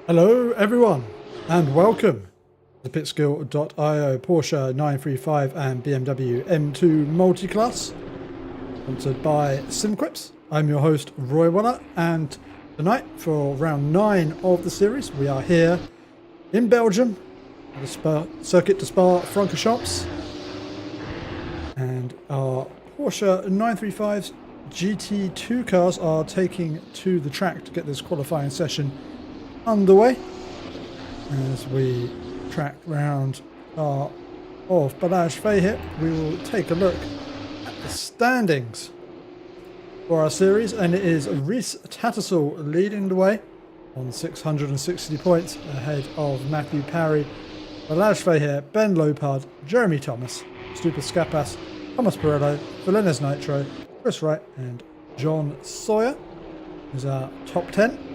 Hello everyone and welcome to Pitskill.io Porsche 935 and BMW M2 Multiclass, sponsored by SimQuips. I'm your host Roy Waller, and tonight for round 9 of the series we are here in Belgium at the circuit de Spa Francorchamps, and our Porsche 935's GT2 cars are taking to the track to get this qualifying session underway as we track round of Balazs Fahit. We will take a look at the standings for our series, and it is Rhys Tattersall leading the way on 660 points ahead of Matthew Parry, Balazs Fahit, Ben Lopard, Jeremy Thomas, Stupa Skapas, Thomas Pirello, Villeneuve Nitro, Chris Wright and John Sawyer is our top 10.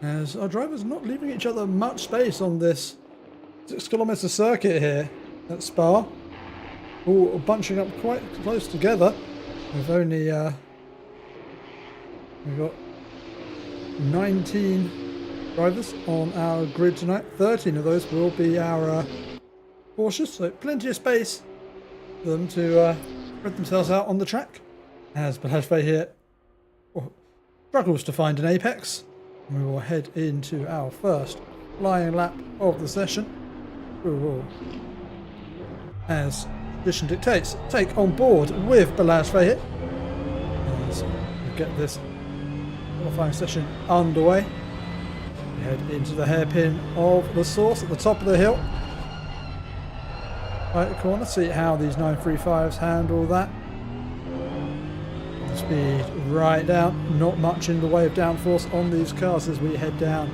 As our drivers not leaving each other much space on this 6-kilometre circuit here at Spa, all bunching up quite close together. We've only we've got 19 drivers on our grid tonight. 13 of those will be our Porsches, so plenty of space for them to spread themselves out on the track. As Balazs Fahit struggles to find an apex, we will head into our first flying lap of the session. We will, as tradition dictates, take on board with Balazs Fahit as we get this qualifying session underway. We head into the hairpin of the source at the top of the hill. Right corner, see how these 935s handle that. Speed right down, not much in the way of downforce on these cars as we head down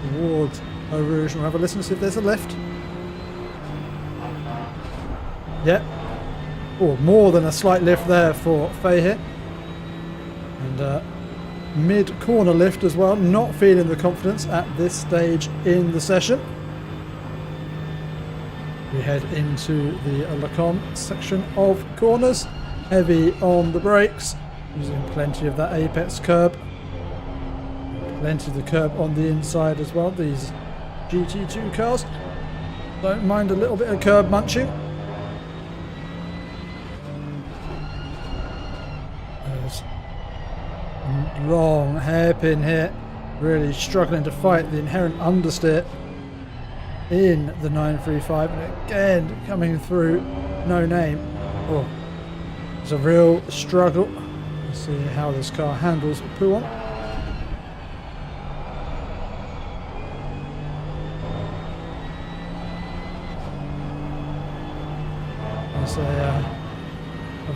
towards Eau Rouge. We'll have a listen to see if there's a lift. Yep. Oh, more than a slight lift there for Fahit. And mid-corner lift as well, not feeling the confidence at this stage in the session. We head into the Lacan section of corners, heavy on the brakes. Using plenty of that apex curb. Plenty of the curb on the inside as well. These GT2 cars don't mind a little bit of curb munching. There's a long hairpin here. Really struggling to fight the inherent understeer in the 935. And again, coming through no name. Oh, it's a real struggle. See how this car handles Pouon. It's a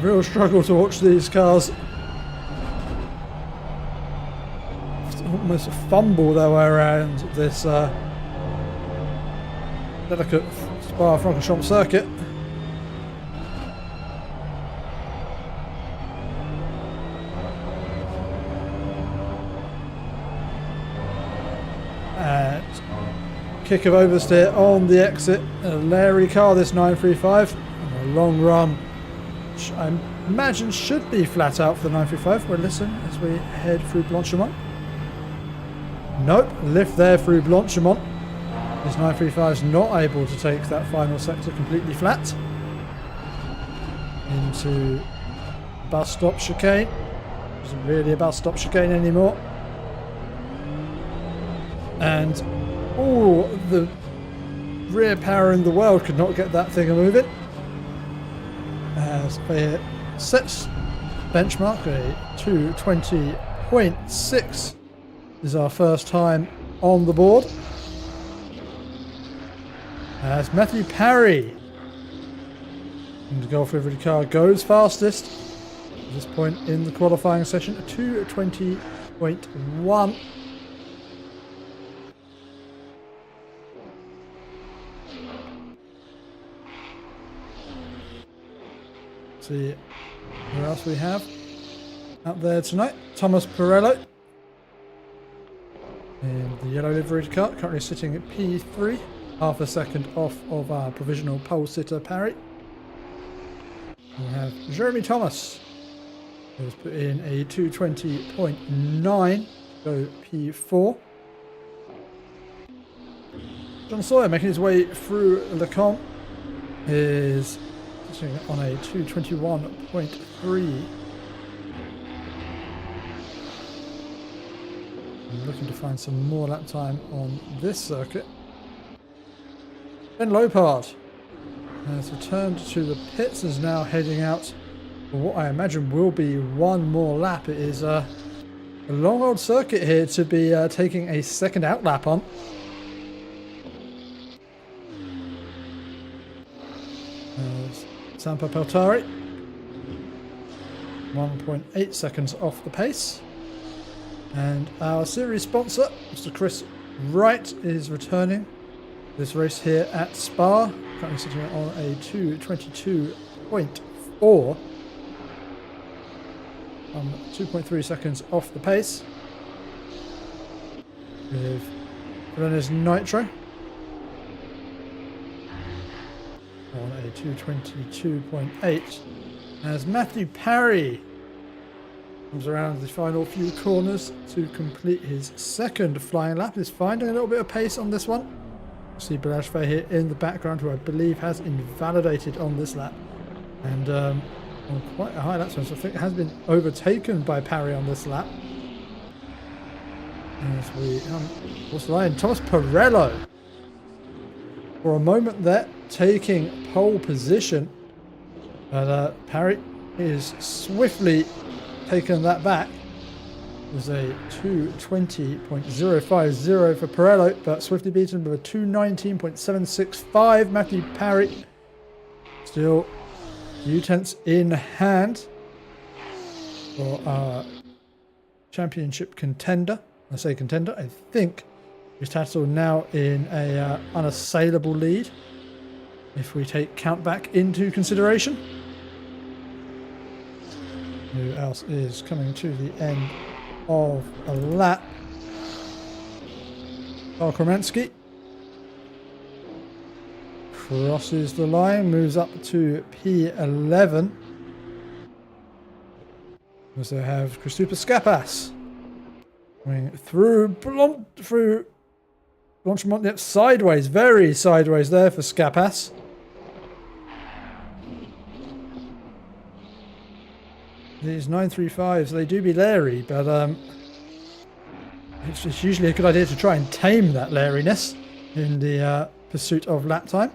real struggle to watch these cars almost fumble their way around this delicate Spa Francorchamps circuit. Kick of oversteer on the exit. A Larry car, this 935. A long run, which I imagine should be flat out for the 935. We'll listen as we head through Blanchimont. Nope, lift there through Blanchimont. This 935 is not able to take that final sector completely flat. Into bus stop chicane. Isn't really a bus stop chicane anymore. And all the rear power in the world could not get that thing moving. As Fahit sets benchmark, a 2:20.6 is our first time on the board. As Matthew Parry in the Golf livery car goes fastest at this point in the qualifying session, a 2:20.1. See who else we have up there tonight. Thomas Pirello in the yellow liveried car, currently sitting at P3, half a second off of our provisional pole sitter Parry. We have Jeremy Thomas Let's put in a 220.9, go P4. John Sawyer making his way through Le Camp is on a 221.3. I'm looking to find some more lap time on this circuit. Ben Lopard has returned to the pits and is now heading out for what I imagine will be one more lap. It is a long old circuit here to be taking a second out lap on. Sampa Peltari, 1.8 seconds off the pace. And our series sponsor, Mr. Chris Wright, is returning this race here at Spa, currently sitting on a 222.4. 2.3 seconds off the pace. With Renault's Nitro on a 222.8 as Matthew Parry comes around the final few corners to complete his second flying lap. He's finding a little bit of pace on this one. See Balashve here in the background, who I believe has invalidated on this lap, and on quite a high lap time, so I think it has been overtaken by Parry on this lap. As we what's the line? Thomas Pirello for a moment there taking pole position, but Parry is swiftly taken that back. It was a 220.050 for Pirello, but swiftly beaten with a 219.765. Matthew Parry still a few tenths in hand for our championship contender. I say contender, I think Tattel now in a unassailable lead if we take countback into consideration. Who else is coming to the end of a lap? Kromansky crosses the line, moves up to P11. We also have Christopher Skapas going through Blanchimont, yep, sideways, very sideways there for Skapas. These 935s, they do be leery, but it's usually a good idea to try and tame that leeriness in the pursuit of lap time.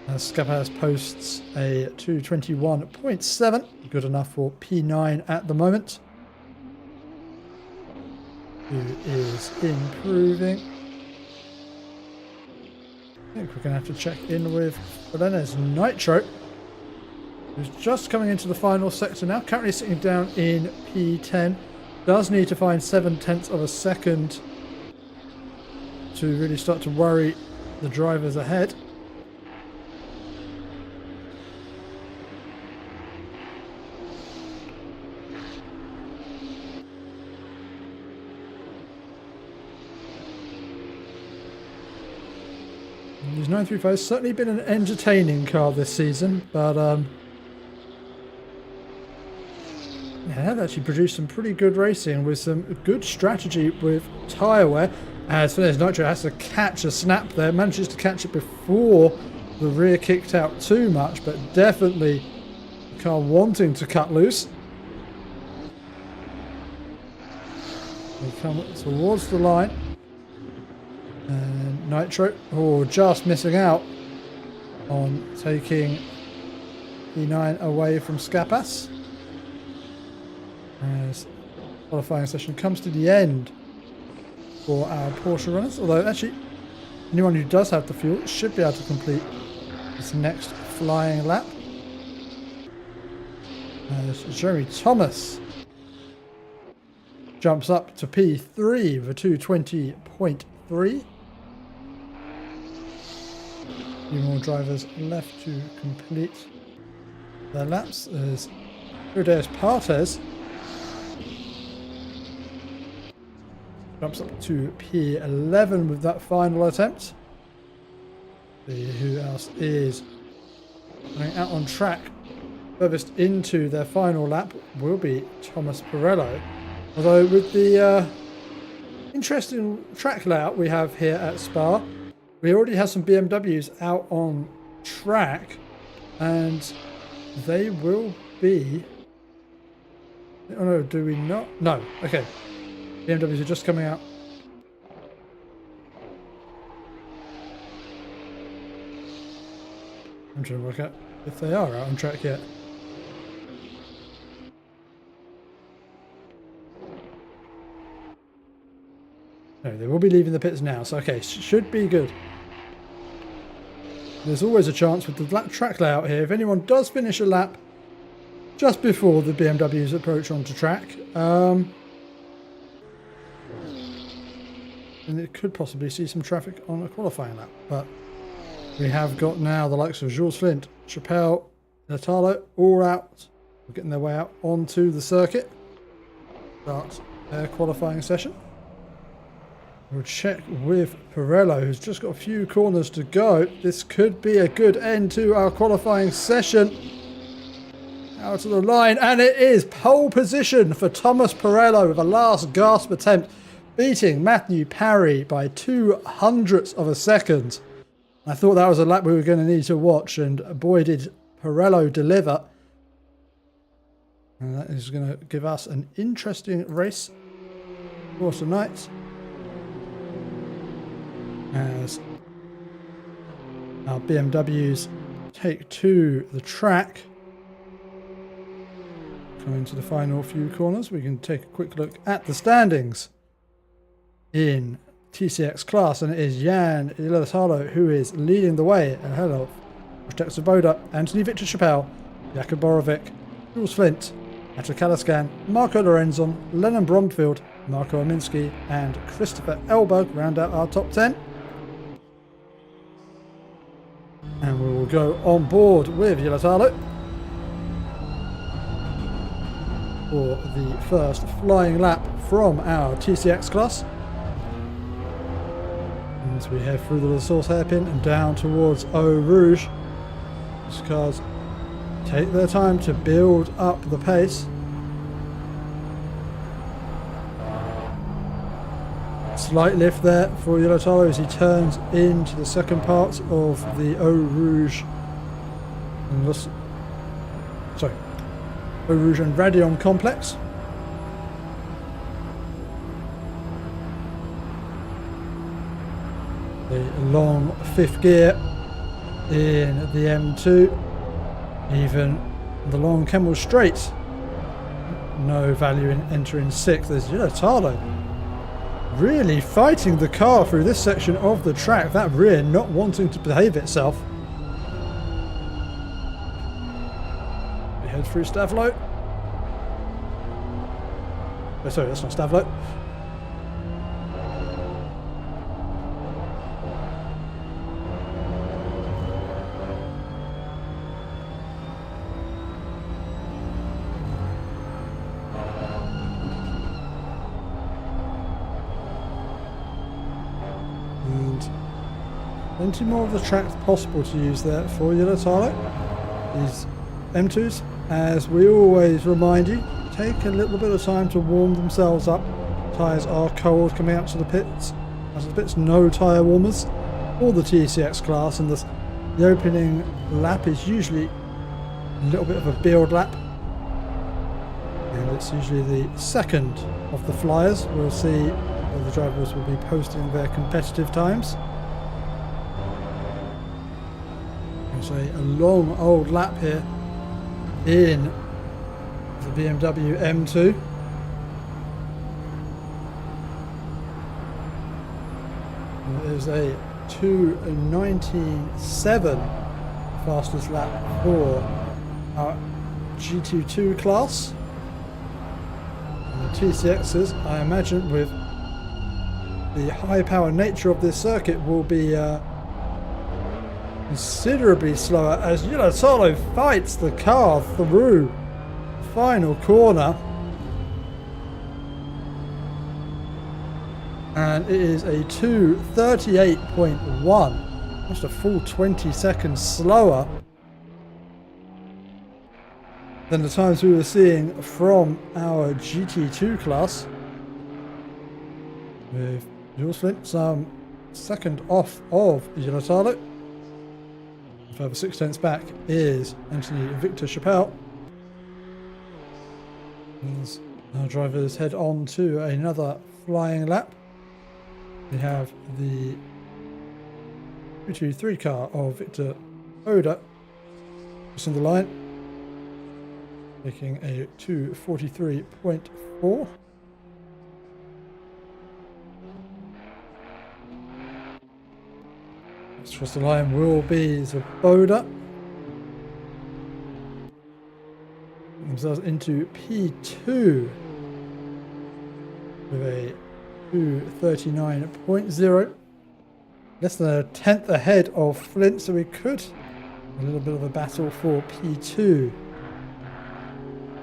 Skapas posts a 221.7, good enough for P9 at the moment. Who is improving. I think we're going to have to check in with Renault's Nitro, who's just coming into the final sector now, currently sitting down in P10. Does need to find 7/10 of a second to really start to worry the drivers ahead. These 935's certainly been an entertaining car this season, but have actually produced some pretty good racing with some good strategy with tyre wear. As Renault's Nitro has to catch a snap there, manages to catch it before the rear kicked out too much, but definitely the car wanting to cut loose. They come towards the line. And Nitro, just missing out on taking P9 away from Skapas. As the qualifying session comes to the end for our Porsche runners, although actually anyone who does have the fuel should be able to complete this next flying lap. As Jeremy Thomas jumps up to P3 with a 220.3. A few more drivers left to complete their laps as Rodriguez Partes jumps up to P11 with that final attempt. See who else is going out on track furthest into their final lap will be Thomas Pirello. Although with the interesting track layout we have here at Spa, we already have some BMWs out on track, and they will be... Oh no, do we not? No, okay. BMWs are just coming out. I'm trying to work out if they are out on track yet. No, they will be leaving the pits now, so okay, should be good. There's always a chance with the track layout here, if anyone does finish a lap just before the BMWs approach onto track, and it could possibly see some traffic on a qualifying lap, but we have got now the likes of Jules Flint, Chappelle, Natalo, all out, getting their way out onto the circuit. Start their qualifying session. We'll check with Pirello, who's just got a few corners to go. This could be a good end to our qualifying session. Out of the line, and it is pole position for Thomas Pirello with a last gasp attempt, beating Matthew Parry by 0.02 of a second. I thought that was a lap we were going to need to watch, and boy did Pirello deliver. And that is going to give us an interesting race for tonight, as our BMWs take to the track. Coming to the final few corners, we can take a quick look at the standings in TCX class, and it is Jan Ilatalo who is leading the way ahead of Project Svoboda, Anthony Victor Chappelle, Jakub Borovic, Jules Flint, Atra Kalaskan, Marco Lorenzon, Lennon Bromfield, Marco Aminski, and Christopher Elberg round out our top 10. And we will go on board with Ilatalo for the first flying lap from our TCX class. As we head through the La Source hairpin and down towards Eau Rouge, these cars take their time to build up the pace. Slight lift there for Ilatalo as he turns into the second part of the Eau Rouge and Eau Rouge and Radion complex. The long fifth gear in the M2, even the long Kemmel Straight, no value in entering sixth. There's Ilatalo really fighting the car through this section of the track, that rear not wanting to behave itself. We head through Stavlo. Oh, sorry, that's not Stavlo. Plenty more of the track possible to use there for Ilatalo. These M2s, as we always remind you, take a little bit of time to warm themselves up. Tyres are cold coming out to the pits. As the pits, no tyre warmers for the TCX class, and the opening lap is usually a little bit of a build lap. And it's usually the second of the flyers. We'll see where the drivers will be posting their competitive times. A long old lap here in the BMW M2. It is a 2:19.7 fastest lap for our GT2 class. And the TCXs, I imagine, with the high power nature of this circuit, will be considerably slower as Ilatalo fights the car through the final corner. And it is a 2:38.1, almost a full 20 seconds slower than the times we were seeing from our GT2 class. With Jules Flint some second off of Giuliano. Further 6 tenths back is Anthony Victor Chappelle. As our drivers head on to another flying lap, we have the 223 car of Victor Oda crossing the line, taking a 2:43.4. Next across the line will be Zaboda. Themselves into P2 with a 2:39.0. Less than a tenth ahead of Flint, so we could a little bit of a battle for P2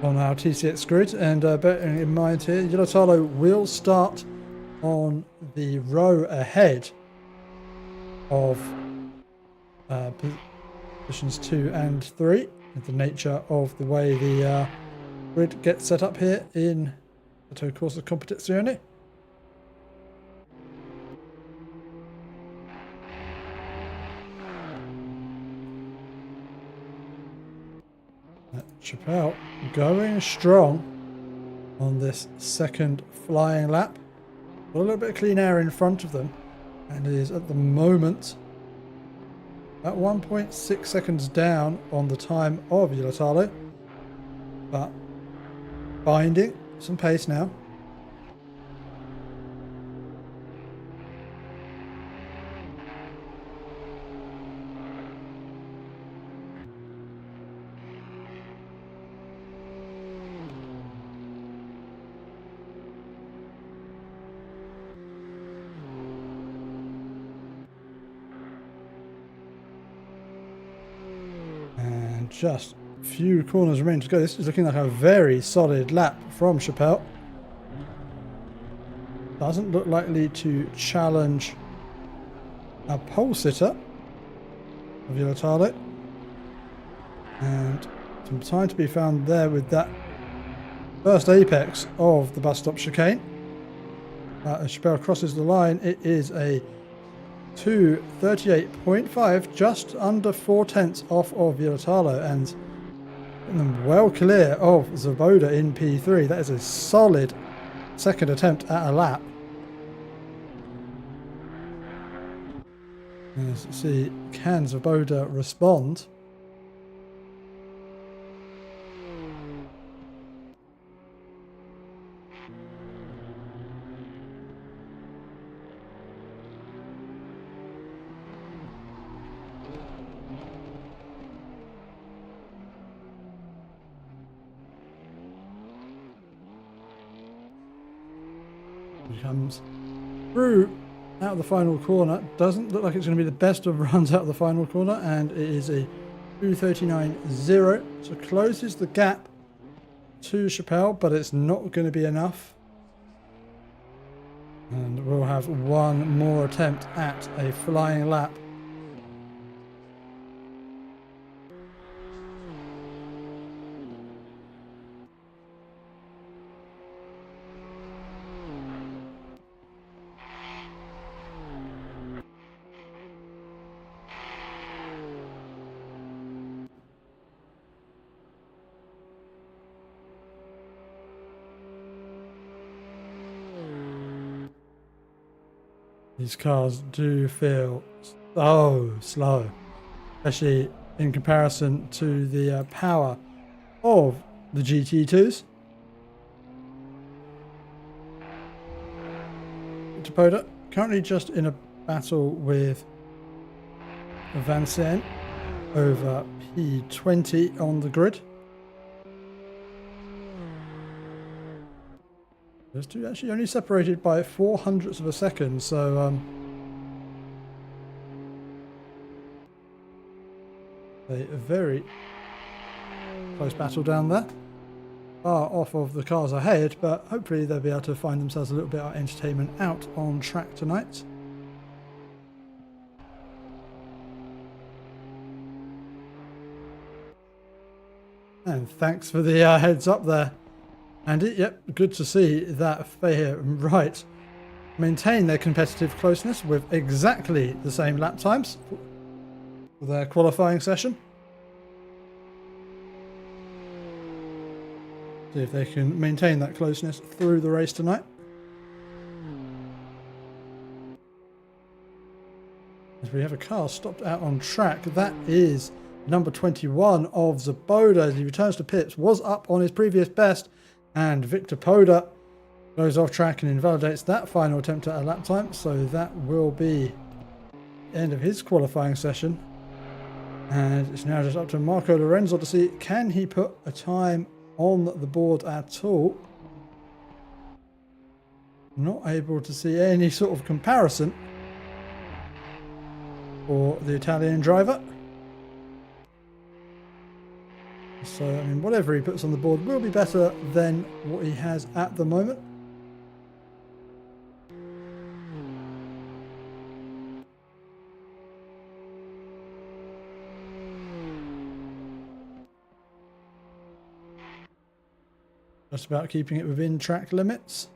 on our TCX grid. And bearing in mind here, Giuliano will start on the row ahead of positions 2 and 3. The nature of the way the grid gets set up here in the Toto Corsa Competizione. Chappelle going strong on this second flying lap. Got a little bit of clean air in front of them, and it is at the moment at 1.6 seconds down on the time of Giuliano, but finding some pace now. Just a few corners remain to go. This is looking like a very solid lap from Chappelle. Doesn't look likely to challenge a pole sitter of Giuliano. And some time to be found there with that first apex of the bus stop chicane. As Chappelle crosses the line, it is a 2:38.5, just under 4 tenths off of Giuliano, and well clear of Zaboda in P3. That is a solid second attempt at a lap. As you see, can Zaboda respond? Comes through out of the final corner. Doesn't look like it's going to be the best of runs out of the final corner, and it is a 2:39.0, so closes the gap to Chappelle, but it's not going to be enough. And we'll have one more attempt at a flying lap. These cars do feel so slow, especially in comparison to the power of the GT2s. Topoda currently just in a battle with Van Sen over P20 on the grid. Those two actually only separated by 0.04 of a second, so a very close battle down there. Far off of the cars ahead, but hopefully they'll be able to find themselves a little bit of entertainment out on track tonight. And thanks for the heads up there, Andy. Yep, good to see that Fair and Wright maintain their competitive closeness with exactly the same lap times for their qualifying session. See if they can maintain that closeness through the race tonight. As we have a car stopped out on track, that is number 21 of Zaboda as he returns to pits, was up on his previous best, and Victor Poda goes off track and invalidates that final attempt at a lap time, so that will be the end of his qualifying session. And it's now just up to Marco Lorenzo to see, can he put a time on the board at all? Not able to see any sort of comparison for the Italian driver. So, I mean, whatever he puts on the board will be better than what he has at the moment. Just about keeping it within track limits.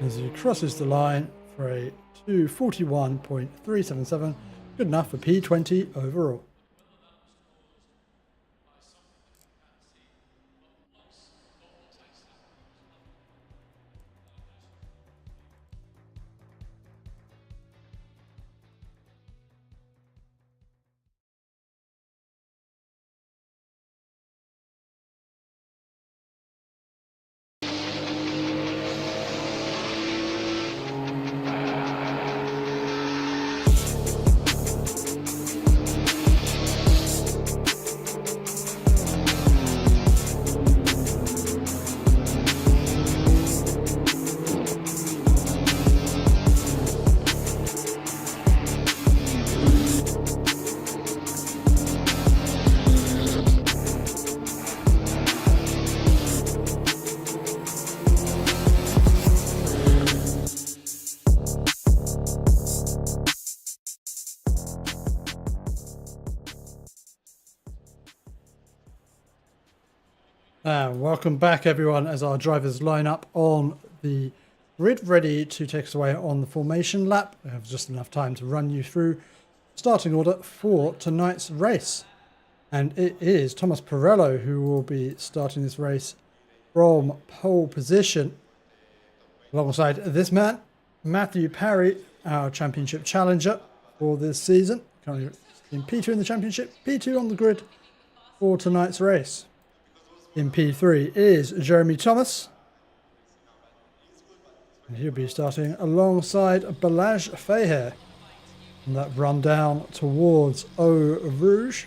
As he crosses the line for a 2:41.377, good enough for P20 overall. Welcome back everyone as our drivers line up on the grid ready to take us away on the formation lap. We have just enough time to run you through starting order for tonight's race. And it is Thomas Pirello who will be starting this race from pole position. Alongside this man, Matthew Parry, our championship challenger for this season. Currently in P2 in the championship, P2 on the grid for tonight's race. In P3 is Jeremy Thomas. And he'll be starting alongside Balazs Feher on that run down towards Eau Rouge.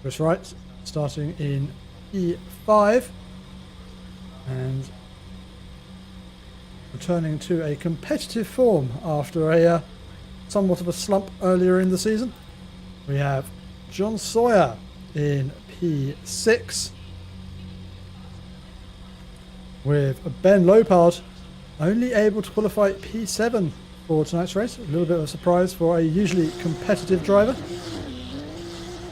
Chris Wright starting in E5 and returning to a competitive form after a somewhat of a slump earlier in the season. We have John Sawyer in P6 with Ben Lopard only able to qualify P7 for tonight's race. A little bit of a surprise for a usually competitive driver.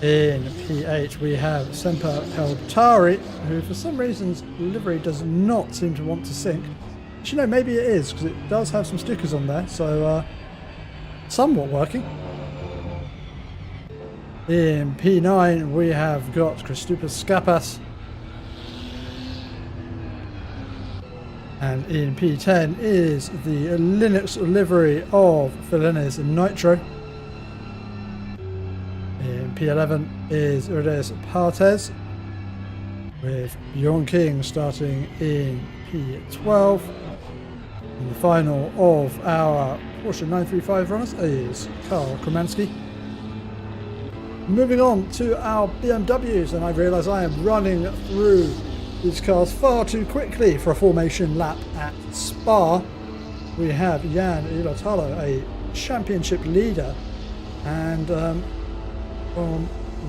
In P8 we have Semper Peltari, who for some reasons livery does not seem to want to sync. Actually no, maybe it is because it does have some stickers on there, so somewhat working. In P9 we have got Christopoulos Skapas, and in P10 is the Linux livery of Fellines Nitro. In P11 is Urides Partes, with Bjorn King starting in P12. And the final of our Porsche 935 runners is Karl Kromanski. Moving on to our BMWs, and I realise I am running through these cars far too quickly for a formation lap at Spa. We have Jan Ilotalo, a championship leader, and from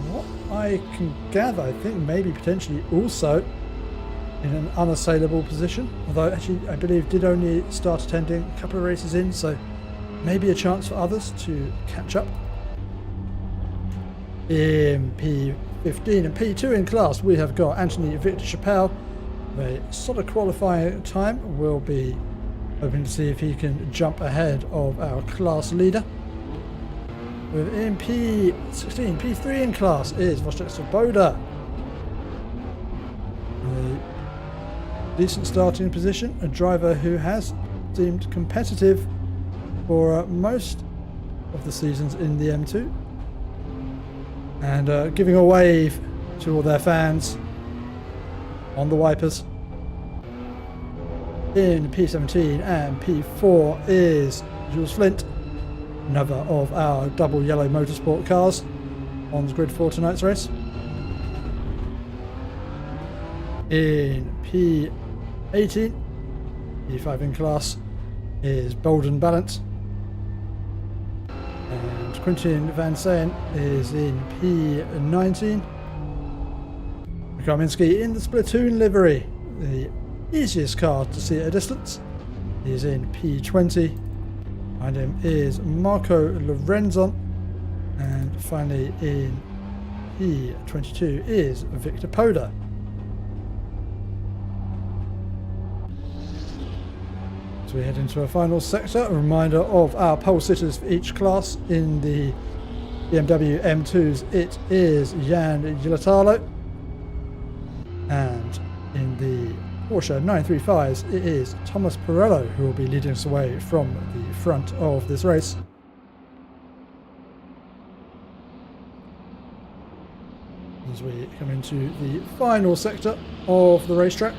what I can gather, I think maybe potentially also in an unassailable position. Although actually I believe did only start attending a couple of races in, so maybe a chance for others to catch up. In P15 and P2 in class, we have got Anthony Victor Chappelle. A solid qualifying time. We'll be hoping to see if he can jump ahead of our class leader. Within P16, P3 in class is Wojciech Swoboda. A decent starting position, a driver who has seemed competitive for most of the seasons in the M2. And giving a wave to all their fans on the wipers. In P17 and P4 is Jules Flint, another of our double yellow motorsport cars on the grid for tonight's race. In P18, P5 in class is Bolden Balance. And Quentin Van Sayen is in P19. Kaminski in the Splatoon livery, the easiest car to see at a distance. He is in P20. Behind him is Marco Lorenzon. And finally in P22 is Victor Poda. As we head into our final sector, a reminder of our pole sitters for each class. In the BMW M2s, it is Jan Gilatalo. And in the Porsche 935s, it is Thomas Pirello who will be leading us away from the front of this race. As we come into the final sector of the racetrack.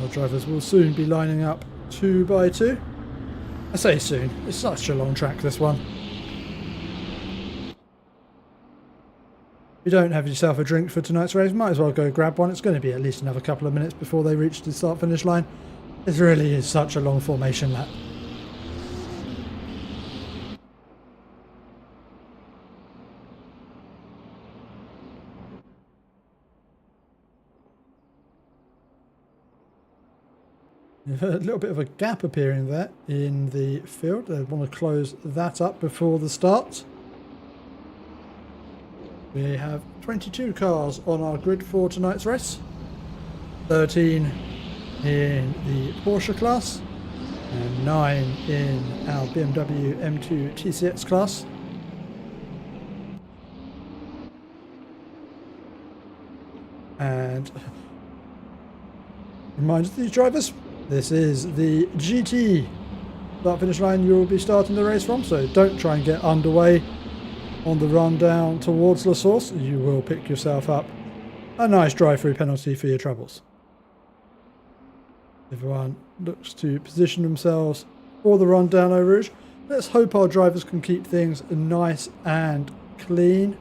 Our drivers will soon be lining up 2 by 2. I say soon, it's such a long track, this one. If you don't have yourself a drink for tonight's race, might as well go grab one. It's going to be at least another couple of minutes before they reach the start finish line. It really is such a long formation lap. You've had a little bit of a gap appearing there in the field. They want to close that up before the start. We have 22 cars on our grid for tonight's race. 13 in the Porsche class and 9 in our BMW M2 TCX class. And reminder to these drivers, this is the GT start finish line you'll be starting the race from, so don't try and get underway on the run down towards La Source. You will pick yourself up a nice drive-through penalty for your troubles. Everyone looks to position themselves for the run down Eau Rouge. Let's hope our drivers can keep things nice and clean.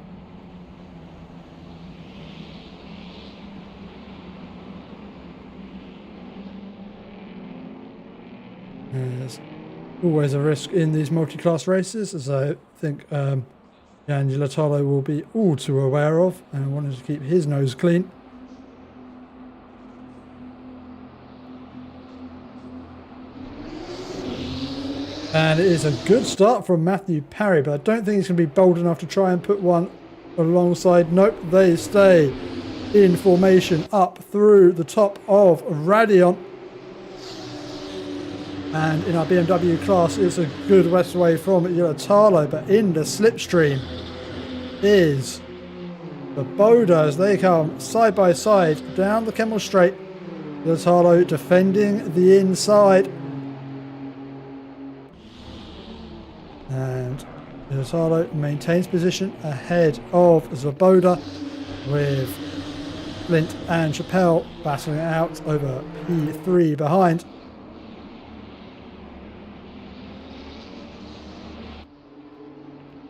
There's always a risk in these multi-class races, as I think Jan Gilatalo will be all too aware of, and wanted to keep his nose clean. And it is a good start from Matthew Parry, but I don't think he's going to be bold enough to try and put one alongside. Nope, they stay in formation up through the top of Radion. And in our BMW class, it's a good west way from Gilatalo, but in the slipstream is the Boda as they come side by side down the Kemmel Straight. Gilatalo defending the inside. And Gilatalo maintains position ahead of Swoboda, with Flint and Chappelle battling it out over P3 behind.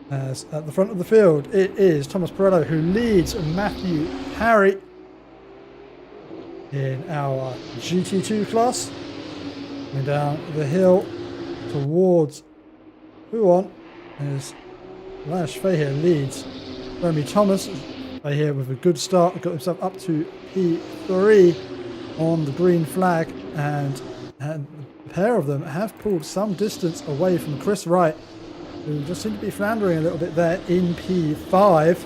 As at the front of the field, it is Thomas Pirello who leads Matthew Parry in our GT2 class. Coming down the hill towards Who on? As Lash Fahir leads Jeremy Thomas. Fahir with a good start, got himself up to P3 on the green flag, and the pair of them have pulled some distance away from Chris Wright, who just seemed to be floundering a little bit there in P5.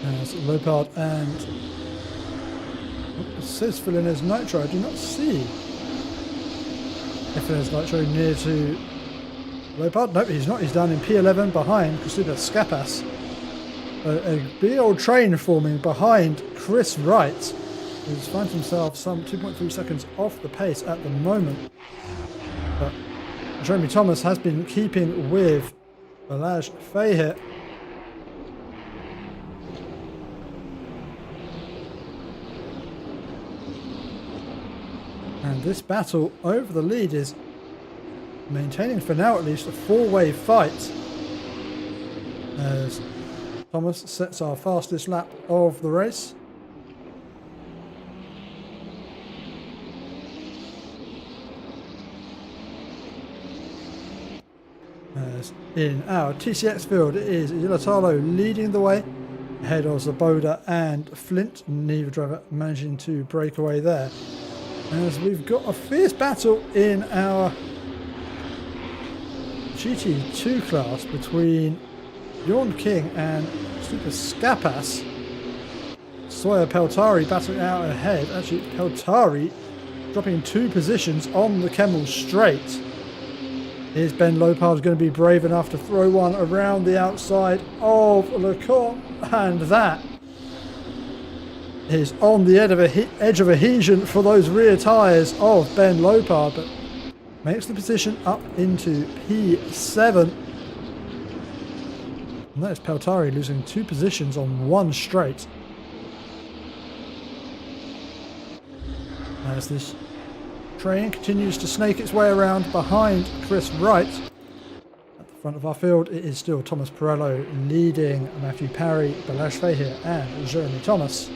As Lopard and says Fillinez Nitro, I do not see Fillinez Nitro near to Lopard. Nope, he's not. He's down in P11 behind Krzysztof Skapas. A big old train forming behind Chris Wright, who's finds himself some 2.3 seconds off the pace at the moment. But Jeremy Thomas has been keeping with Balazs Fahir. And this battle over the lead is maintaining, for now at least, a four-way fight, as Thomas sets our fastest lap of the race. As in our TCX field, it is Ilatalo leading the way, ahead of Zaboda and Flint, neither driver managing to break away there. As we've got a fierce battle in our GT2 class between Bjorn King and Super Skapas. Sawyer Peltari battling out ahead. Actually, Peltari dropping 2 positions on the Kemmel straight. Is Ben Lopard going to be brave enough to throw one around the outside of Lecomte? And that is on the edge of adhesion for those rear tyres of Ben Lopard, but makes the position up into P7. And that is Peltari losing 2 positions on 1 straight. As this train continues to snake its way around behind Chris Wright. At the front of our field, it is still Thomas Perello leading Matthew Parry, Balazs Fahir and Jeremy Thomas.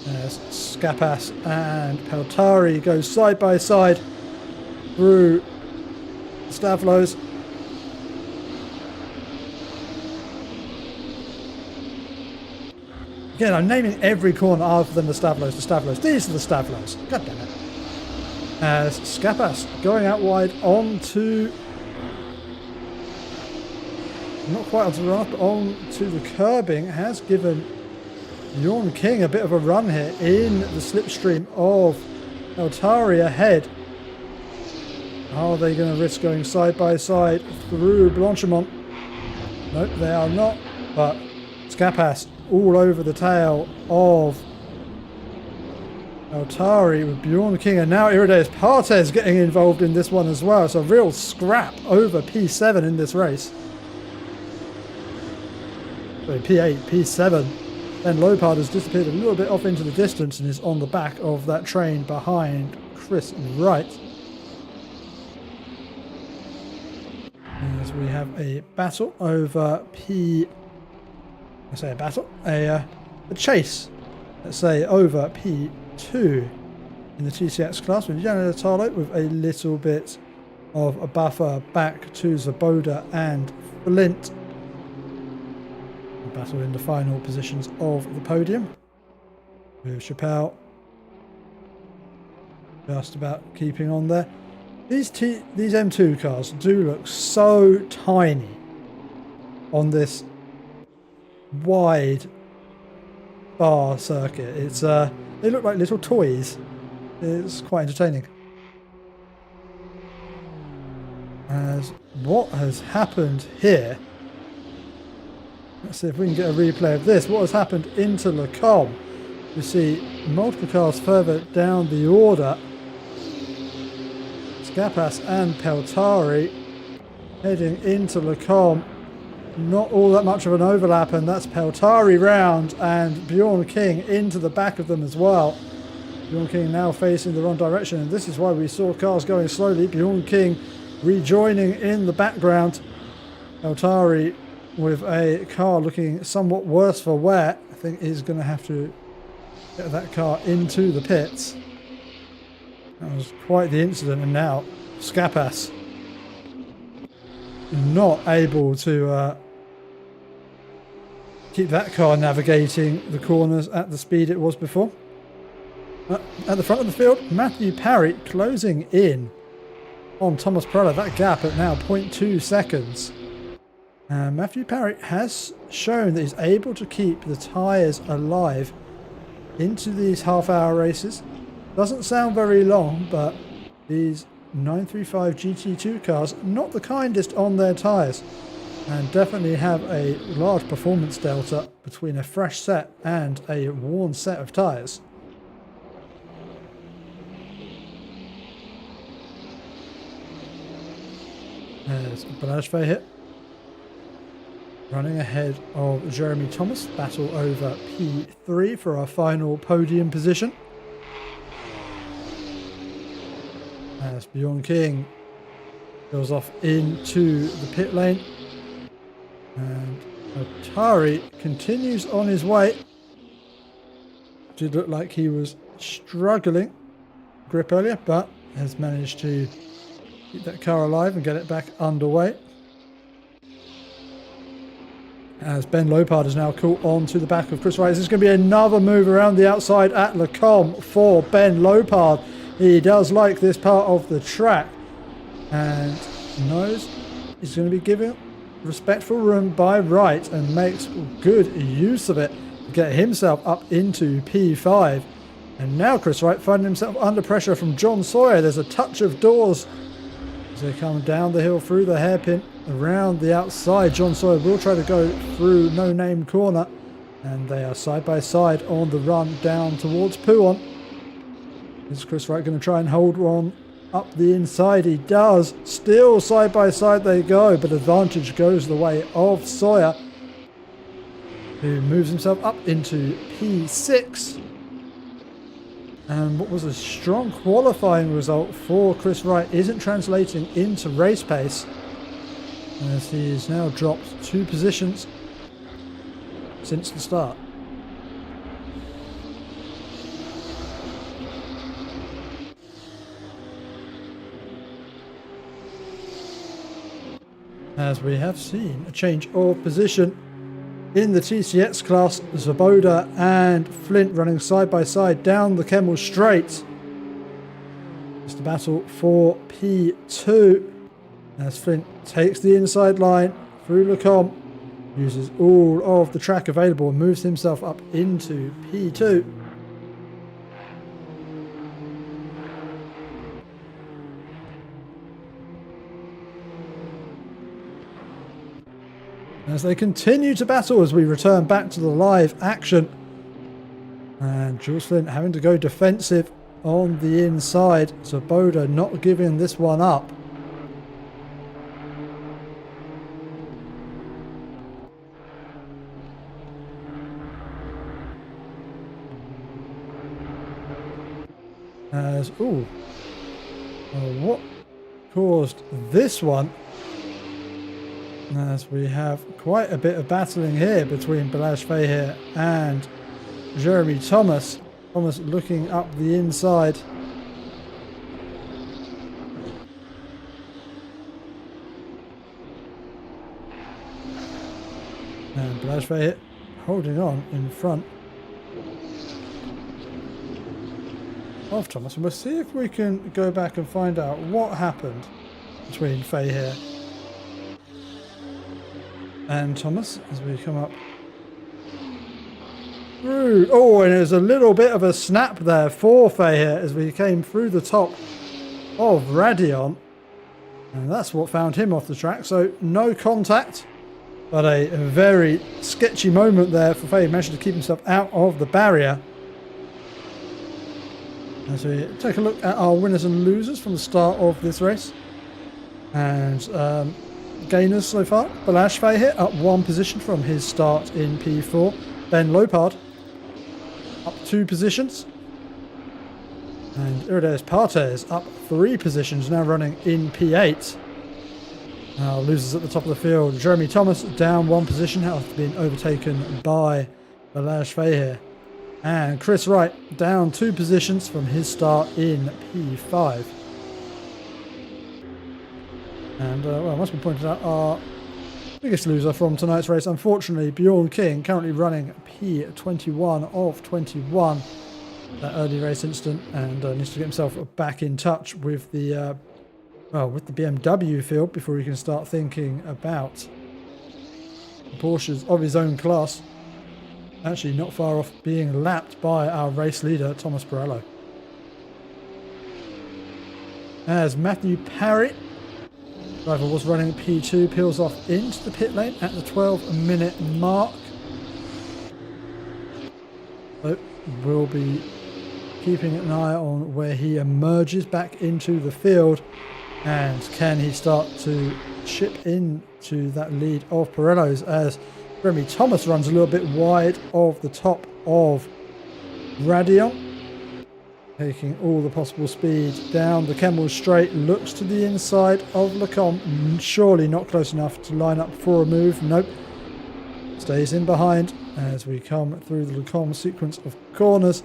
As Skapas and Peltari go side by side through Stavlos. Again, I'm naming every corner other than the Stavlos. These are the Stavlos. God damn it. As Skapas going out wide onto, not quite onto the run, but onto the curbing, has given Bjorn King a bit of a run here in the slipstream of Peltari ahead. Are they going to risk going side by side through Blanchimont? Nope, they are not. But Skapas all over the tail of Peltari with Bjorn King, and now Irides Partes getting involved in this one as well. So a real scrap over P7 in this race. Sorry, P8, P7. Ben Lopard has disappeared a little bit off into the distance and is on the back of that train behind Chris Wright. As we have a battle over a chase, let's say, over P2 in the TCX class, with Yann Talo with a little bit of a buffer back to Zaboda and Flint. Battle in the final positions of the podium, with Chappelle just about keeping on there. These M2 cars do look so tiny on this wide bar circuit. It's they look like little toys. It's quite entertaining. As what has happened here, let's see if we can get a replay of this. What has happened into Lecomte? You see multiple cars further down the order. Skapas and Peltari heading into Lecomte. Not all that much of an overlap, and that's Peltari round and Bjorn King into the back of them as well. Bjorn King now facing the wrong direction, and this is why we saw cars going slowly. Bjorn King rejoining in the background. Peltari with a car looking somewhat worse for wear, I think he's going to have to get that car into the pits. That was quite the incident, and now Skapas not able to keep that car navigating the corners at the speed it was before. At the front of the field, Matthew Parry closing in on Thomas Prella. That gap at now 0.2 seconds. Matthew Parry has shown that he's able to keep the tyres alive into these half-hour races. Doesn't sound very long, but these 935 GT2 cars, not the kindest on their tyres, and definitely have a large performance delta between a fresh set and a worn set of tyres. There's Balazs hit. Running ahead of Jeremy Thomas. Battle over P3 for our final podium position. As Bjorn King goes off into the pit lane. And Atari continues on his way. Did look like he was struggling grip earlier, but has managed to keep that car alive and get it back underway. As Ben Lopard is now caught on to the back of Chris Wright. This is going to be another move around the outside at Lecombe for Ben Lopard. He does like this part of the track and knows he's going to be given respectful room by Wright and makes good use of it to get himself up into P5. And now Chris Wright finding himself under pressure from John Sawyer. There's a touch of doors as they come down the hill through the hairpin around the outside. John Sawyer will try to go through No Name Corner, and they are side by side on the run down towards Pouon. Is Chris Wright going to try and hold one up the inside? He does. Still side by side they go, but advantage goes the way of Sawyer, who moves himself up into P6. And what was a strong qualifying result for Chris Wright isn't translating into race pace, as he has now dropped 2 positions since the start. As we have seen a change of position in the TCX class, Zaboda and Flint running side by side down the Kemmel Straight. It's the battle for P2 as Flint takes the inside line through Lecombe, uses all of the track available and moves himself up into P2. As they continue to battle as we return back to the live action. And Jules Flint having to go defensive on the inside. Zaboda not giving this one up. As, what caused this one? As we have quite a bit of battling here between Balazs Fahir and Jeremy Thomas. Thomas looking up the inside. And Balazs Fahir holding on in front of Thomas. And we'll see if we can go back and find out what happened between Fahir and Thomas as we come up through. Oh, and there's a little bit of a snap there for Fahir as we came through the top of Radion, and that's what found him off the track. So no contact, but a very sketchy moment there for Fahir. Managed to keep himself out of the barrier. As we take a look at our winners and losers from the start of this race, and gainers so far: Balazs Fahir up 1 position from his start in P4. Ben Lopard up 2 positions. And Irides Partes up 3 positions, now running in P8. Now losers at the top of the field. Jeremy Thomas down one position after being overtaken by Balazs Fahir. And Chris Wright down 2 positions from his start in P5. And well, it must be pointed out, our biggest loser from tonight's race, unfortunately, Bjorn King, currently running P21 of 21. That early race incident, and needs to get himself back in touch with the with the BMW field before he can start thinking about Porsches of his own class. Actually not far off being lapped by our race leader, Thomas Pirello. As Matthew Parry, driver was running P2, peels off into the pit lane at the 12-minute mark. So we'll be keeping an eye on where he emerges back into the field, and can he start to chip into that lead of Pirello's as Jeremy Thomas runs a little bit wide of the top of Radion, taking all the possible speed down the Kemmel straight, looks to the inside of Lecombe, surely not close enough to line up for a move. Nope, stays in behind as we come through the Lecombe sequence of corners.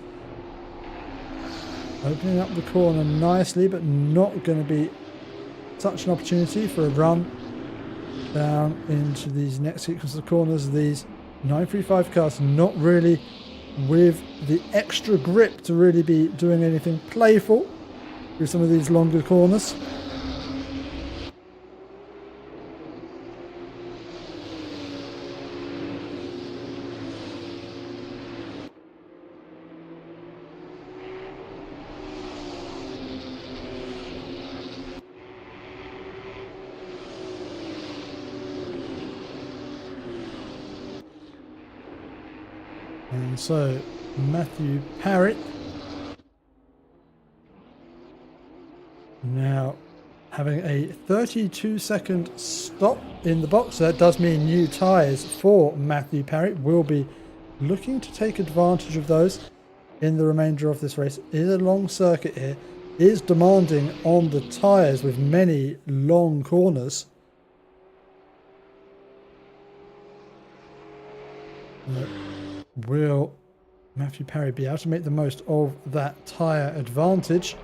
Opening up the corner nicely, but not going to be such an opportunity for a run down into these next sequence of corners. These 935 cars not really with the extra grip to really be doing anything playful through some of these longer corners. And so Matthew Parry now having a 32-second stop in the box. That does mean new tyres for Matthew Parry. Will be looking to take advantage of those in the remainder of this race. It is a long circuit here, is demanding on the tyres with many long corners. Will Matthew Parry be able to make the most of that tyre advantage?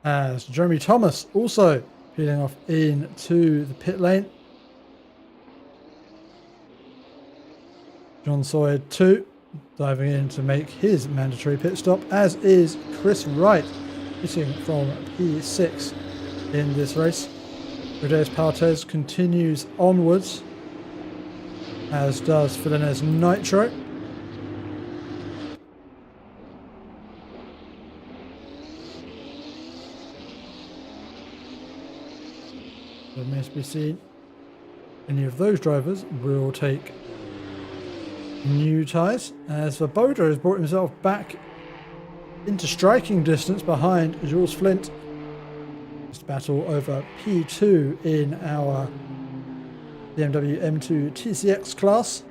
As Jeremy Thomas also peeling off into the pit lane. John Sawyer too diving in to make his mandatory pit stop, as is Chris Wright, hitting from P6 in this race. Rodeus Partez continues onwards, as does Filinez Nitro. It remains to be seen any of those drivers will take new tyres, as Svoboda has brought himself back into striking distance behind Jules Flint. This battle over P2 in our BMW M2 TCX class.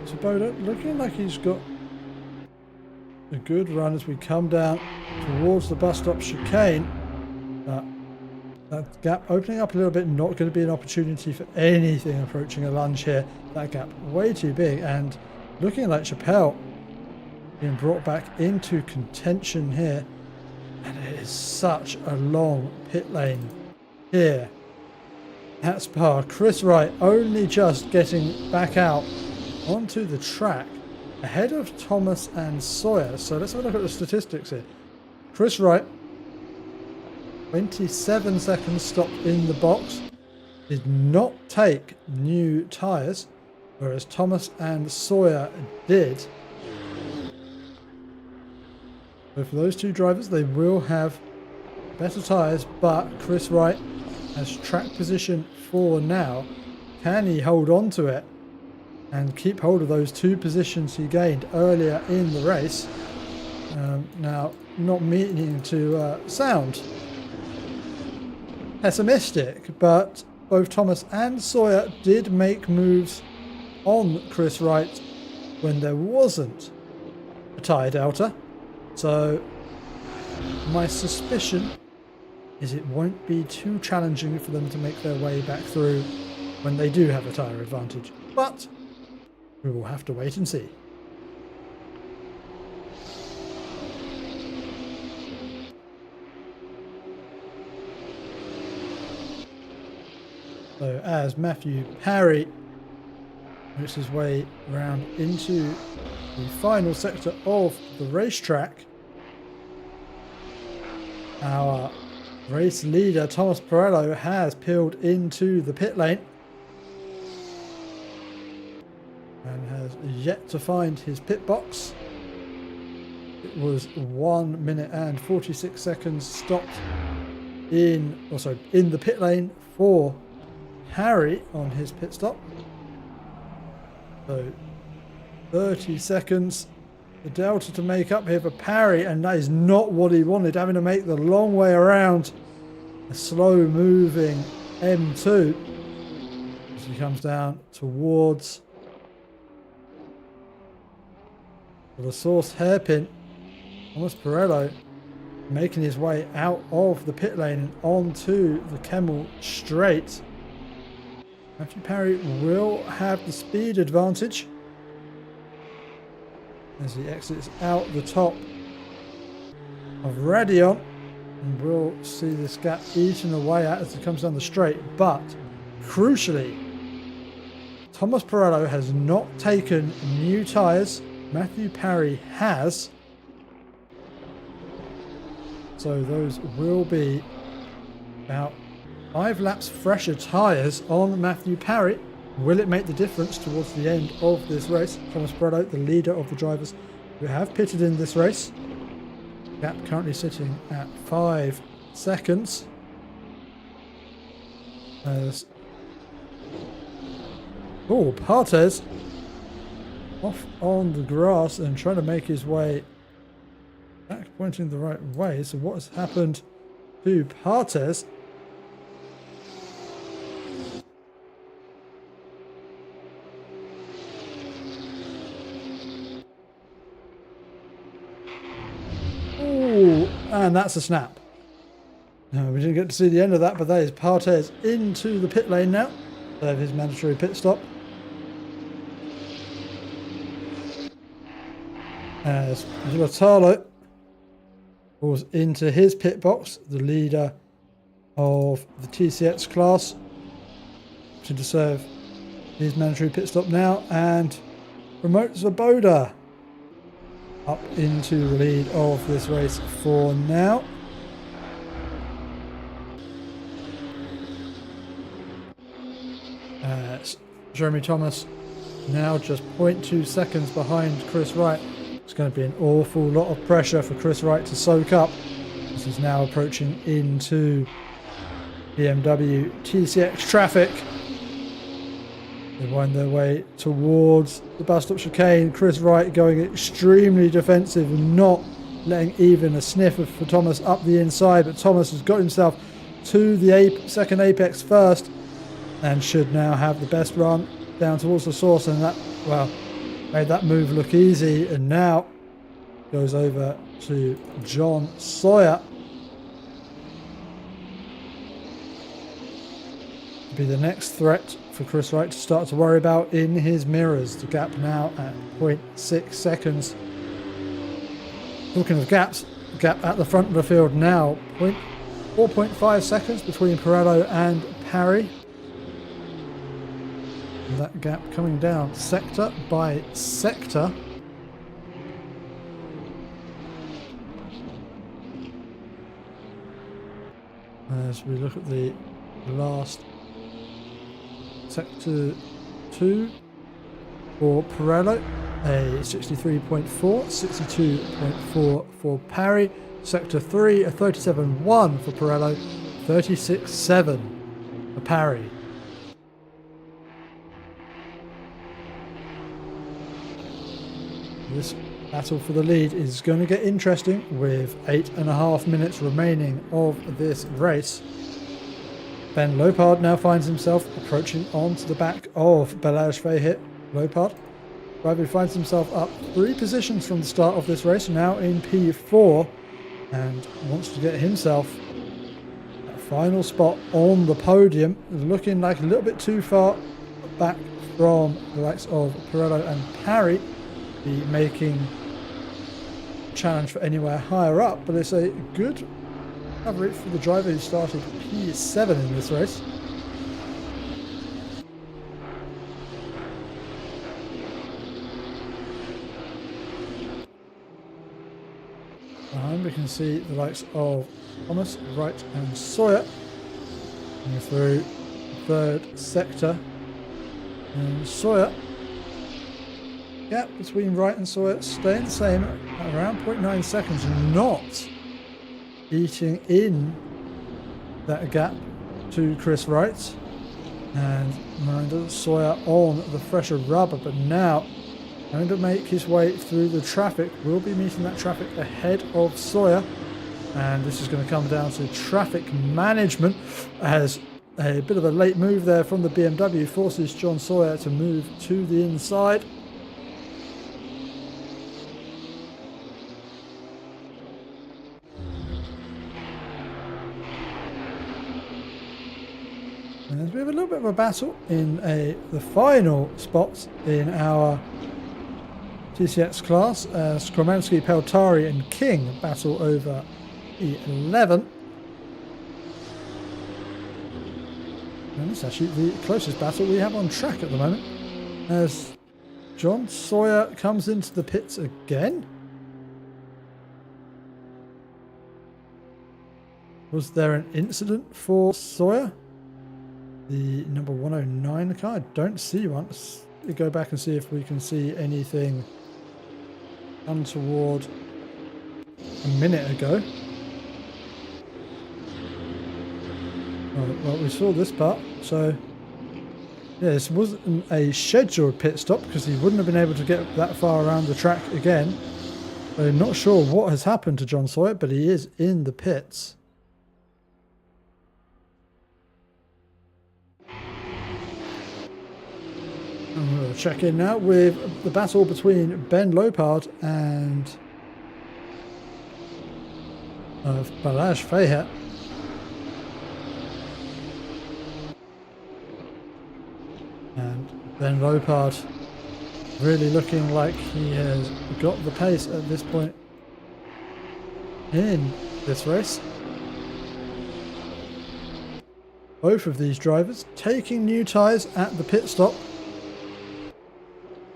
Svoboda looking like he's got a good run as we come down towards the bus stop chicane. That gap opening up a little bit, not going to be an opportunity for anything approaching a lunge here. That gap way too big, and looking like Chappelle being brought back into contention here. And it is such a long pit lane here at Spa. Chris Wright only just getting back out onto the track ahead of Thomas and Sawyer. So let's have a look at the statistics here. Chris Wright, 27 seconds stopped in the box. did not take new tyres, whereas Thomas and Sawyer did. So for those two drivers, they will have better tyres, but Chris Wright has track position for now. Can he hold on to it and keep hold of those two positions he gained earlier in the race? Now, not meaning to sound pessimistic, but both Thomas and Sawyer did make moves on Chris Wright when there wasn't a tyre delta. So my suspicion is it won't be too challenging for them to make their way back through when they do have a tyre advantage. But we will have to wait and see. So as Matthew Parry makes his way around into the final sector of the racetrack, our race leader Thomas Pirello has peeled into the pit lane and has yet to find his pit box. It was 1 minute and 46 seconds stopped in the pit lane for Harry on his pit stop. So 30 seconds, the delta to make up here for Parry, and that is not what he wanted, having to make the long way around a slow moving M2 as he comes down towards the source hairpin. Thomas Pirello making his way out of the pit lane and onto the Kemmel straight. Matthew Parry will have the speed advantage as he exits out the top of Radion, and we'll see this gap eaten away at as it comes down the straight. But crucially, Thomas Pirello has not taken new tyres. Matthew Parry has. So those will be about 5 laps fresher tyres on Matthew Parry. Will it make the difference towards the end of this race? Thomas Pirello, the leader of the drivers who have pitted in this race. Gap currently sitting at 5 seconds. As Partes off on the grass and trying to make his way back, pointing the right way. So what has happened to Partes? And that's a snap. No, we didn't get to see the end of that, but that is Partes into the pit lane now. They have his mandatory pit stop. As Giuliano falls into his pit box, the leader of the TCX class, to serve his mandatory pit stop now, and promotes Svoboda up into the lead of this race for now. Jeremy Thomas now just 0.2 seconds behind Chris Wright. It's going to be an awful lot of pressure for Chris Wright to soak up as he's now approaching into BMW TCX traffic. They wind their way towards the bus stop chicane. Chris Wright going extremely defensive and not letting even a sniff for Thomas up the inside. But Thomas has got himself to the second apex first and should now have the best run down towards the source. And that, well, made that move look easy. And now goes over to John Sawyer to be the next threat for Chris Wright to start to worry about in his mirrors. The gap now at 0.6 seconds. Talking of gaps, the gap at the front of the field now 4.5 seconds between Pirello and Parry. And that gap coming down sector by sector. As we look at the last Sector 2 for Pirello, a 63.4, 62.4 for Parry. Sector 3, a 37.1 for Pirello, 36.7 for Parry. This battle for the lead is going to get interesting with 8.5 minutes remaining of this race. Ben Lopard now finds himself approaching onto the back of Balázs Fehér. Lopard driver finds himself up 3 positions from the start of this race, now in P4, and wants to get himself a final spot on the podium. Looking like a little bit too far back from the likes of Pirello and Parry, be making a challenge for anywhere higher up, but it's a good recovery for the driver who started P7 in this race. Behind we can see the likes of Thomas, Wright and Sawyer going through the 3rd sector, and Sawyer, gap between Wright and Sawyer staying the same at around 0.9 seconds, not eating in that gap to Chris Wright, and mind Sawyer on the fresher rubber, but now going to make his way through the traffic. Will be meeting that traffic ahead of Sawyer, and this is going to come down to traffic management, as a bit of a late move there from the BMW forces John Sawyer to move to the inside. And we have a little bit of a battle in the final spots in our TCX class. Skromanski, Peltari and King battle over E11. And it's actually the closest battle we have on track at the moment, as John Sawyer comes into the pits again. Was there an incident for Sawyer? The number 109 car? I don't see one. Let's go back and see if we can see anything untoward a minute ago. Well, we saw this part, so yeah, this wasn't a scheduled pit stop because he wouldn't have been able to get that far around the track again. So not sure what has happened to John Sawyer, but he is in the pits. And we'll check in now with the battle between Ben Lopard and Balázs Fehér. And Ben Lopard really looking like he has got the pace at this point in this race. Both of these drivers taking new tyres at the pit stop.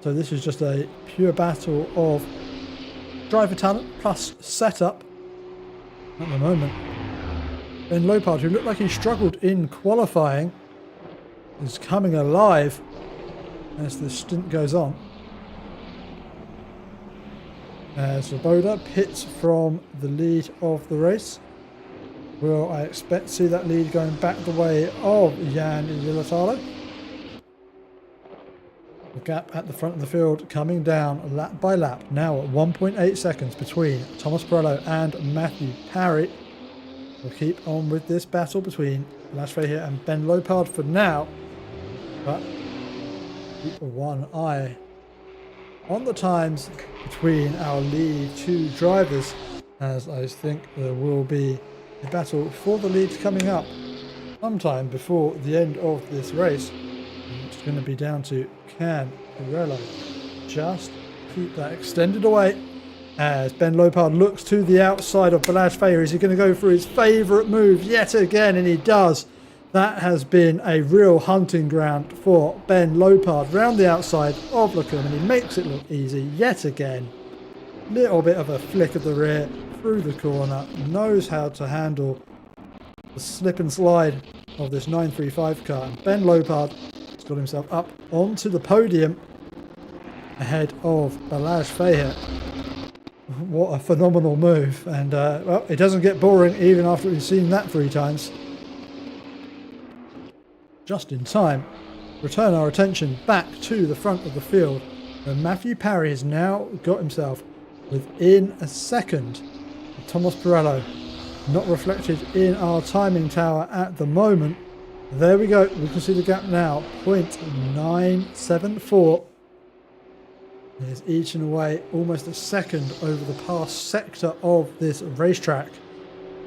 So this is just a pure battle of driver talent plus setup at the moment. Ben Lopard, who looked like he struggled in qualifying, is coming alive as the stint goes on. As Svoboda pits from the lead of the race. Will I expect to see that lead going back the way of Jan Yilitalo? The gap at the front of the field coming down lap by lap, now at 1.8 seconds between Thomas Pirello and Matthew Parry. We'll keep on with this battle between Balázs Fehér and Ben Lopard for now, but keep one eye on the times between our lead 2 drivers, as I think there will be a battle for the lead coming up sometime before the end of this race. And it's going to be down to, can Pirello just keep that extended away, as Ben Lopard looks to the outside of Balázs Fehér. Is he going to go for his favourite move yet again? And he does. That has been a real hunting ground for Ben Lopard round the outside of Leclerc, and he makes it look easy yet again. Little bit of a flick of the rear through the corner, knows how to handle the slip and slide of this 935 car. And Ben Lopard He's got himself up onto the podium ahead of Balazs Feher. What a phenomenal move. And, well, it doesn't get boring even after we've seen that 3 times. Just in time, return our attention back to the front of the field, where Matthew Parry has now got himself within a second of Thomas Pirello. Not reflected in our timing tower at the moment. There we go, we can see the gap now, 0.974. It is eating away almost a second over the past sector of this racetrack.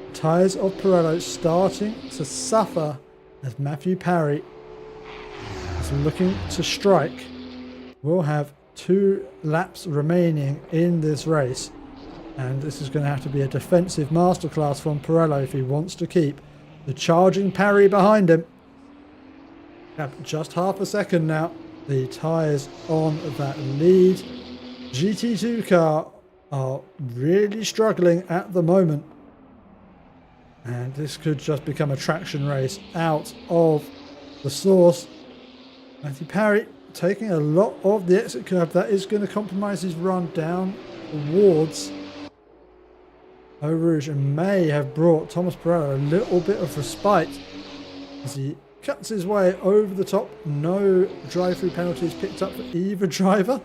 The tyres of Pirello starting to suffer as Matthew Parry is looking to strike. We'll have 2 laps remaining in this race, and this is going to have to be a defensive masterclass from Pirello if he wants to keep the charging Parry behind him. Just half a second now. The tyres on that lead GT2 car are really struggling at the moment. And this could just become a traction race out of the source. Matthew Parry taking a lot of the exit curve. That is going to compromise his run down towards Eau Rouge and may have brought Thomas Pirello a little bit of respite as he cuts his way over the top. No drive-through penalties picked up for either driver.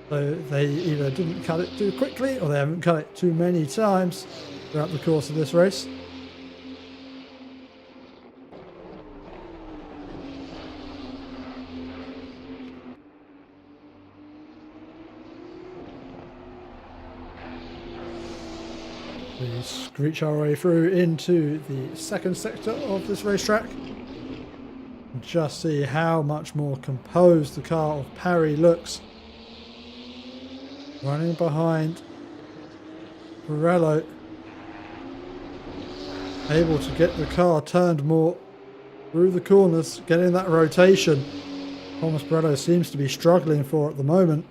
So they either didn't cut it too quickly or they haven't cut it too many times throughout the course of this race. We screech our way through into the second sector of this racetrack. Just see how much more composed the car of Parry looks. Running behind Pirello. Able to get the car turned more through the corners, getting that rotation. Thomas Pirello seems to be struggling for at the moment.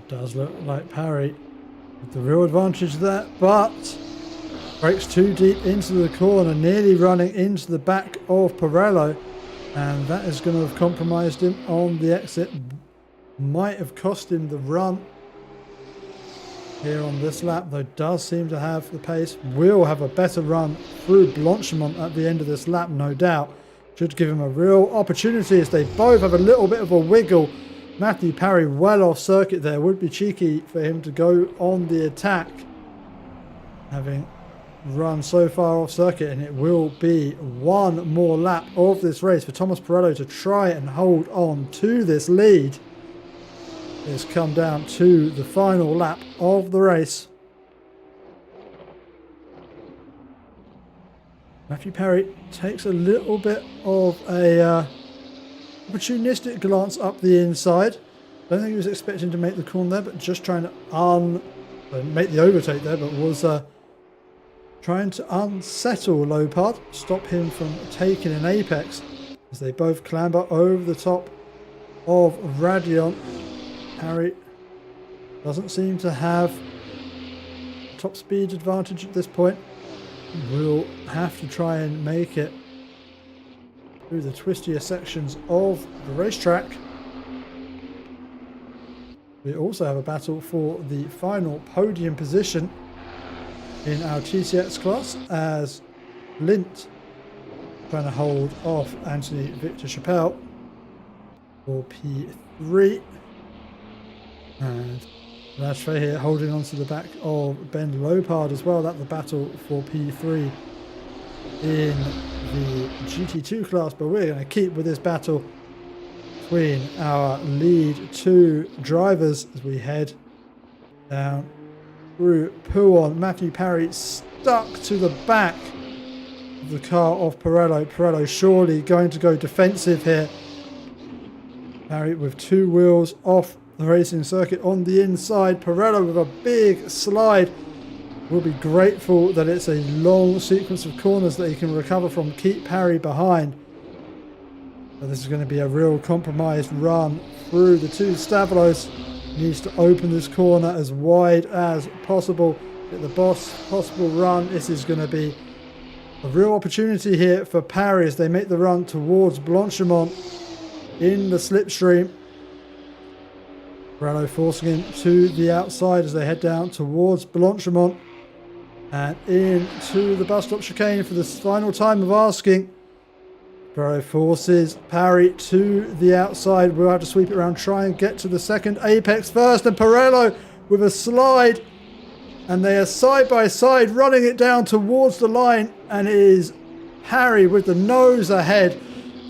Does look like Parry with the real advantage there, but breaks too deep into the corner, nearly running into the back of Pirello, and that is going to have compromised him on the exit. Might have cost him the run here on this lap, though does seem to have the pace. Will have a better run through Blanchimont at the end of this lap, no doubt. Should give him a real opportunity as they both have a little bit of a wiggle. Matthew Parry well off circuit there. Would be cheeky for him to go on the attack, having run so far off circuit, and it will be one more lap of this race for Thomas Pirello to try and hold on to this lead. It's come down to the final lap of the race. Matthew Parry takes a little bit of a opportunistic glance up the inside. Don't think he was expecting to make the corner there, but just trying to make the overtake there, but was trying to unsettle Lopard, stop him from taking an apex as they both clamber over the top of Radion. Parry doesn't seem to have top speed advantage at this point. Will have to try and make it through the twistier sections of the racetrack. We also have a battle for the final podium position in our TCX class as Lint trying to hold off Anthony Victor Chappelle for P3, and Balazs Feher holding on to the back of Ben Lopard as well. That's the battle for P3 in the GT2 class, but we're going to keep with this battle between our lead 2 drivers as we head down through Pouhon. Matthew Parry stuck to the back of the car of Pirello. Pirello surely going to go defensive here. Parry with 2 wheels off the racing circuit on the inside. Pirello with a big slide will be grateful that it's a long sequence of corners that he can recover from, keep Parry behind. But this is going to be a real compromised run through the two Stabilos. Needs to open this corner as wide as possible, get the best possible run. This is going to be a real opportunity here for Parry as they make the run towards Blanchimont in the slipstream. Morello forcing him to the outside as they head down towards Blanchimont and into the bus stop chicane for the final time of asking. Morello forces Parry to the outside. We'll have to sweep it around, try and get to the second apex first, and Morello with a slide, and they are side by side running it down towards the line, and it is Parry with the nose ahead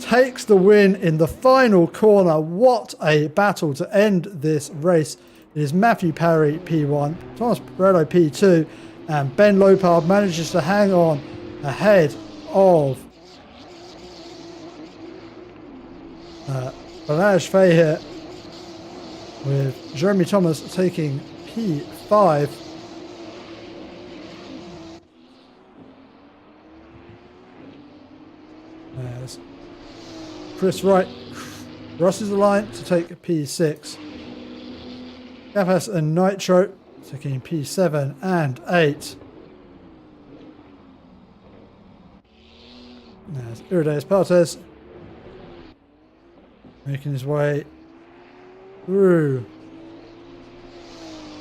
takes the win in the final corner. What a battle to end this race. It is Matthew Parry P1, Thomas Morello P2, and Ben Lopard manages to hang on ahead of Balazs Fahir, with Jeremy Thomas taking P5. As Chris Wright crosses the line to take P6. Gapas and Nitro taking P7 and 8. There's Irideus Partes making his way through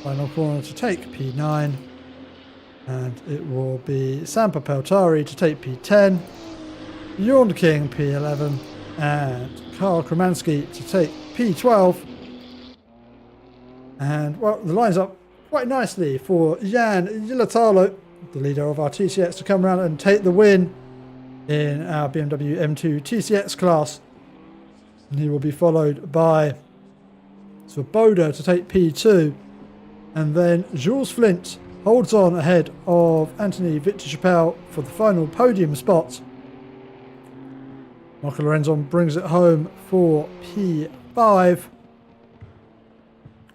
final corner to take P9, and it will be Sampa Peltari to take P10, Jorn King P11, and Karl Kromansky to take P12. And well, the lines up quite nicely for Jan Gilatalo, the leader of our TCX, to come around and take the win in our BMW M2 TCX class. And he will be followed by Svoboda to take P2. And then Jules Flint holds on ahead of Anthony Victor-Chappelle for the final podium spot. Marco Lorenzon brings it home for P5.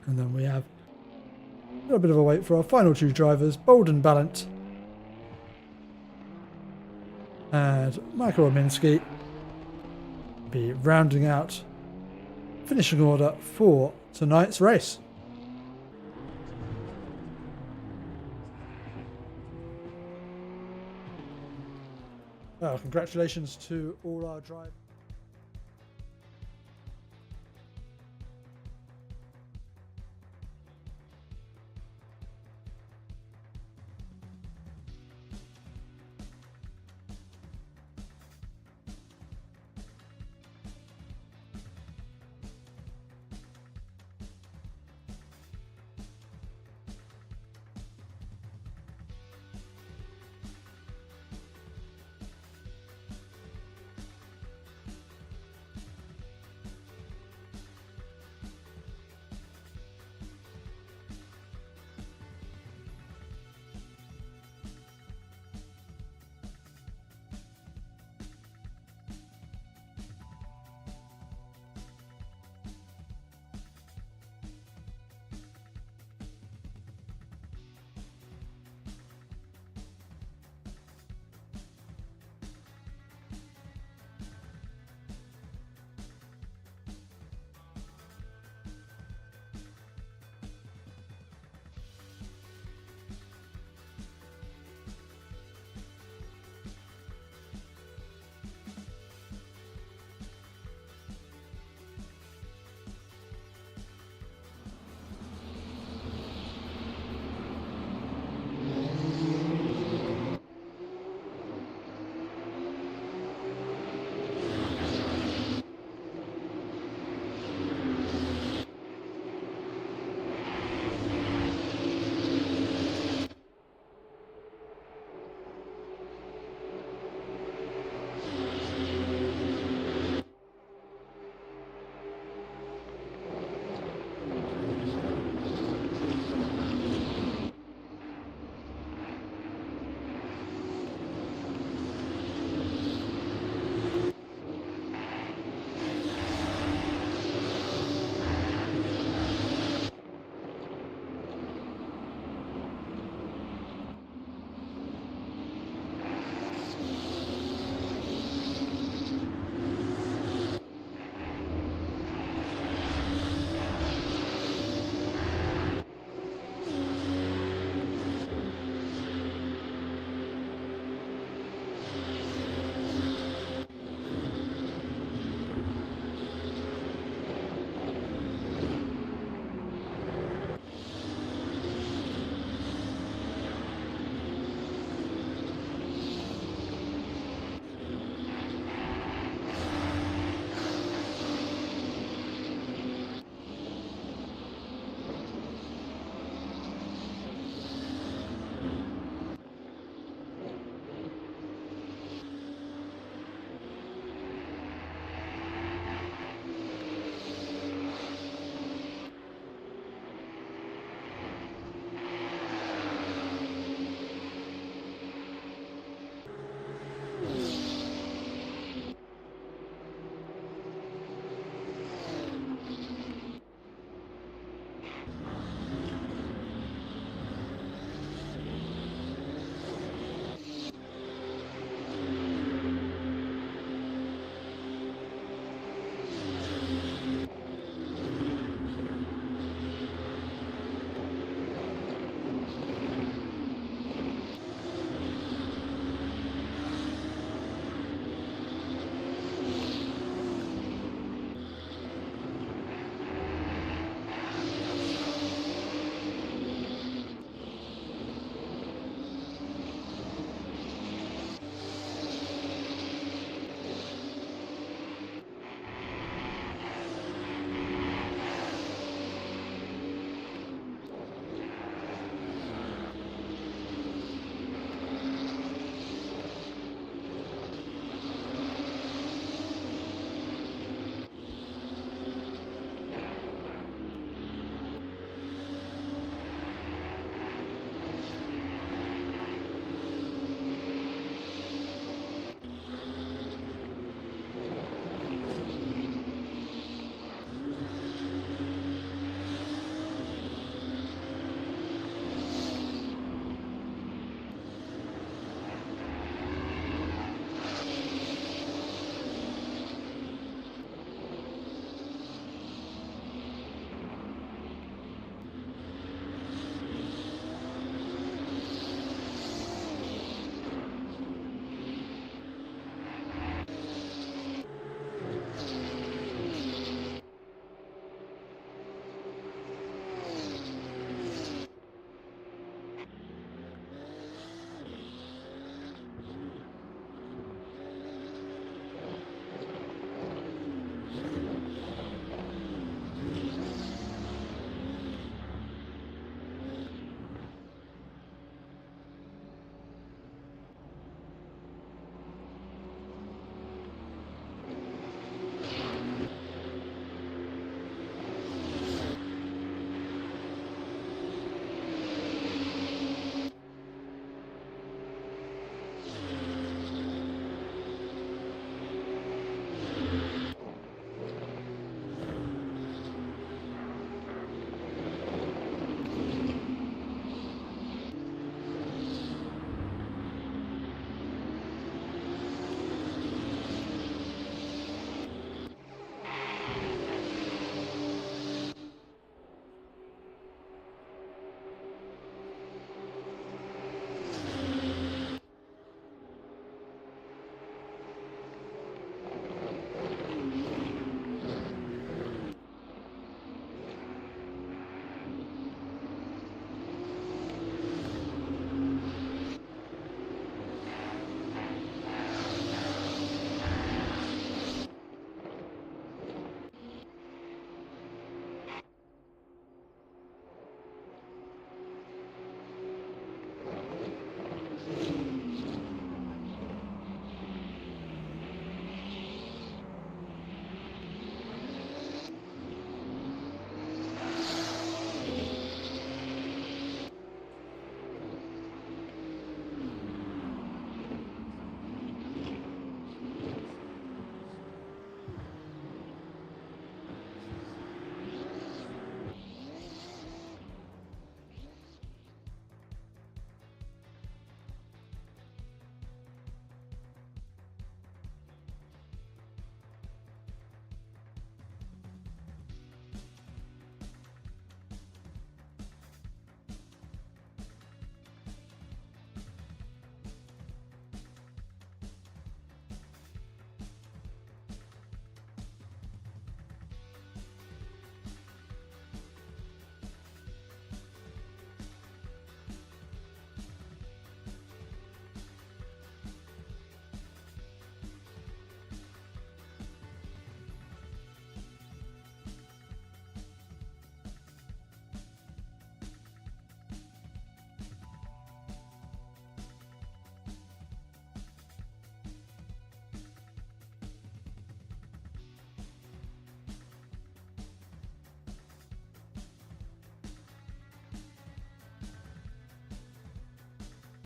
And then we have a little bit of a wait for our final two drivers, Bolden Ballant and Michael Ominski, be rounding out finishing order for tonight's race. Well, congratulations to all our drivers.